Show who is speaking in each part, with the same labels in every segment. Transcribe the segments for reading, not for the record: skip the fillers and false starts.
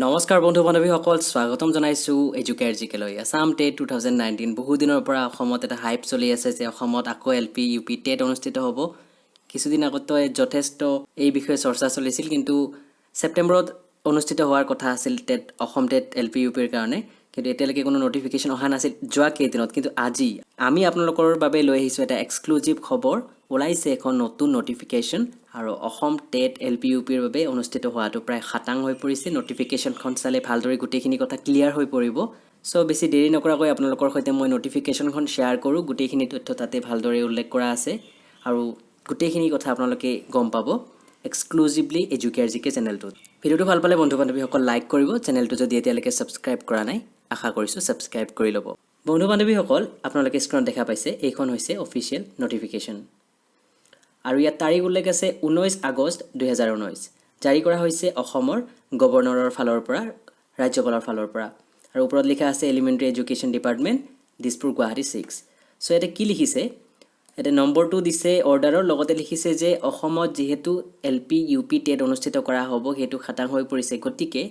Speaker 1: নমস্কাৰ বন্ধু বান্ধৱীসকল, স্বাগতম জনাইছো এডুকেয়াৰজিকেলৈ। আসাম টেট 2019 বহু দিনৰ পৰা অসমত এটা হাইপ চলি আছে যে অসমত আকৌ এলপি ইউপি টেট অনুষ্ঠিত হ'ব। কিছুদিন আগতে যথেষ্ট এই বিষয়ে চৰ্চা চলিছিল, কিন্তু ছেপ্টেম্বৰত অনুষ্ঠিত হোৱাৰ কথা আছিল টেট, অসম টেট এলপি ইউপিৰ কাৰণে, কিন্তু এতিয়ালৈকে কোনো নটিফিকেশ্যন অহা নাছিল যোৱা কেইদিনত। কিন্তু আজি আমি আপোনালোকৰ বাবে লৈ আহিছোঁ এটা এক্সক্লুজিভ খবৰ। ওলাইছে এখন নতুন নটিফিকেশ্যন আৰু অসম টেট এলপি ইউপিৰ বাবে অনুষ্ঠিত হোৱাটো প্ৰায় খাটাং হৈ পৰিছে। নটিফিকেশ্যনখন চালে ভালদৰে গোটেইখিনি কথা ক্লিয়াৰ হৈ পৰিব। চ' বেছি দেৰি নকৰাকৈ আপোনালোকৰ সৈতে মই নটিফিকেশ্যনখন শ্বেয়াৰ কৰোঁ। গোটেইখিনি তথ্য তাতে ভালদৰে উল্লেখ কৰা আছে আৰু গোটেইখিনি কথা আপোনালোকে গম পাব এক্সক্লুজিভলি এডুকেয়াৰজিকে চেনেলটোত। ভিডিঅ'টো ভাল পালে বন্ধু বান্ধৱীসকল লাইক কৰিব। চেনেলটো যদি এতিয়ালৈকে ছাবস্ক্ৰাইব কৰা নাই, আশা কৰিছোঁ ছাবস্ক্ৰাইব কৰি ল'ব। বন্ধু বান্ধৱীসকল, আপোনালোকে স্ক্ৰীনত দেখা পাইছে, এইখন হৈছে অফিচিয়েল নটিফিকেশ্যন আৰু ইয়াত তাৰিখ উল্লেখ আছে 19 আগষ্ট 2019। জাৰি কৰা হৈছে অসমৰ গভৰ্ণৰৰ ফালৰ পৰা, ৰাজ্যপালৰ ফালৰ পৰা, আৰু ওপৰত লিখা আছে elementary education department, Dispur, Guwahati 6। চ' ইয়াতে কি লিখিছে, ইয়াতে নম্বৰটো দিছে অৰ্ডাৰৰ, লগতে লিখিছে যে অসমত যিহেতু এলপি ইউপি টেট অনুষ্ঠিত কৰা হ'ব, সেইটো খাটাং হৈ পৰিছে। গতিকে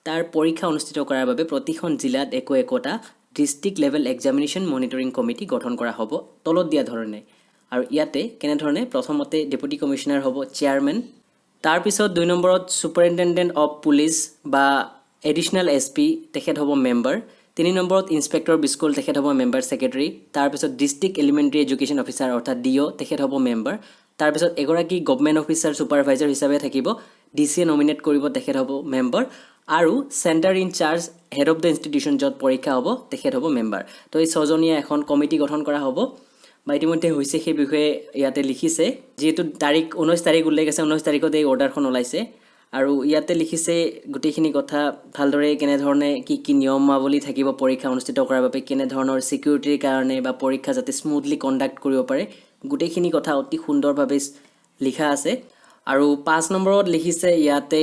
Speaker 1: তাৰ পৰীক্ষা অনুষ্ঠিত কৰাৰ বাবে প্ৰতিখন জিলাত একোটা district level examination monitoring committee গঠন কৰা হ'ব তলত দিয়া ধৰণে। আৰু ইয়াতে কেনেধৰণে, প্ৰথমতে ডেপুটি কমিশ্যনাৰ হ'ব চেয়াৰমেন, তাৰপিছত 2 নম্বৰত ছুপাৰিণ্টেণ্ডেণ্ট অফ পুলিচ বা এডিশ্যনেল SP, তেখেত হ'ব মেম্বাৰ। 3 নম্বৰত ইনস্পেক্টৰ বিস্কুল, তেখেত হ'ব মেম্বাৰ ছেক্ৰেটাৰী। তাৰপিছত ডিষ্ট্ৰিক্ট এলিমেণ্টাৰী এডুকেশ্যন অফিচাৰ অৰ্থাৎ DO, তেখেত হ'ব মেম্বাৰ। তাৰপিছত এগৰাকী গভমেণ্ট অফিচাৰ ছুপাৰভাইজাৰ হিচাপে থাকিব, DC নমিনেট কৰিব, তেখেত হ'ব মেম্বাৰ। আৰু centre in charge, head of the institution, য'ত পৰীক্ষা হ'ব, তেখেত হ'ব মেম্বাৰ। তো এই 6জনীয়া এখন কমিটি গঠন কৰা হ'ব বা ইতিমধ্যে হৈছে, সেই বিষয়ে ইয়াতে লিখিছে। যিহেতু 19 তাৰিখ উল্লেখ আছে, 19 তাৰিখত এই অৰ্ডাৰখন ওলাইছে আৰু ইয়াতে লিখিছে গোটেইখিনি কথা ভালদৰে, কেনেধৰণে কি নিয়মাৱলী থাকিব পৰীক্ষা অনুষ্ঠিত কৰাৰ বাবে, কেনেধৰণৰ ছিকিউৰিটিৰ কাৰণে বা পৰীক্ষা যাতে স্মুথলি কণ্ডাক্ট কৰিব পাৰে, গোটেইখিনি কথা অতি সুন্দৰভাৱে লিখা আছে। আৰু 5 নম্বৰত লিখিছে ইয়াতে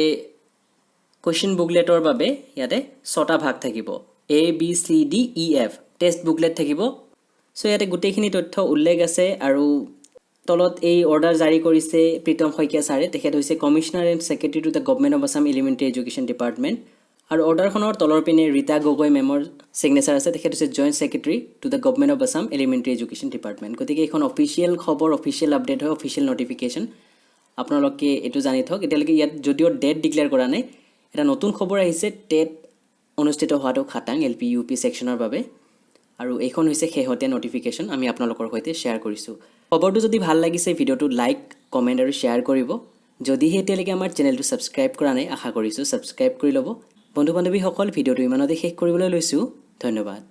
Speaker 1: কুৱেশ্যন বুকলেটৰ বাবে ইয়াতে 6টা ভাগ থাকিব, ABCDEF, টেষ্ট বুকলেট থাকিব। চ' ইয়াতে গোটেইখিনি তথ্য উল্লেখ আছে। আৰু তলত এই অৰ্ডাৰ জাৰি কৰিছে প্ৰীতম শইকীয়া ছাৰে, তেখেত হৈছে commissioner and secretary to the government of Assam elementary education department. আৰু অৰ্ডাৰখনৰ তলৰ পিনে ৰীতা গগৈ মেমৰ ছিগনেচাৰ আছে, তেখেত হৈছে joint secretary to the government of Assam elementary education department. গতিকে এইখন অফিচিয়েল খবৰ, অফিচিয়েল আপডেট হয়, অফিচিয়েল নটিফিকেশ্যন। আপোনালোকে এইটো জানি থওক। এতিয়ালৈকে ইয়াত যদিও ডেট ডিক্লেয়াৰ কৰা নাই, এটা নতুন খবৰ আহিছে টেট অনুষ্ঠিত হোৱাটো খাটাং এলপি ইউপি ছেকশ্যনৰ বাবে। আৰু এইখন হৈছে শেহতীয়া নটিফিকেশ্যন, আমি আপোনালোকৰ সৈতে শ্বেয়াৰ কৰিছোঁ। খবৰটো যদি ভাল লাগিছে, ভিডিঅ'টো লাইক, কমেণ্ট আৰু শ্বেয়াৰ কৰিব। যদিহে এতিয়ালৈকে আমাৰ চেনেলটো ছাবস্ক্ৰাইব কৰা নাই, আশা কৰিছোঁ ছাবস্ক্ৰাইব কৰি ল'ব। বন্ধু বান্ধৱীসকল, ভিডিঅ'টো ইমানতে শেষ কৰিবলৈ লৈছোঁ। ধন্যবাদ।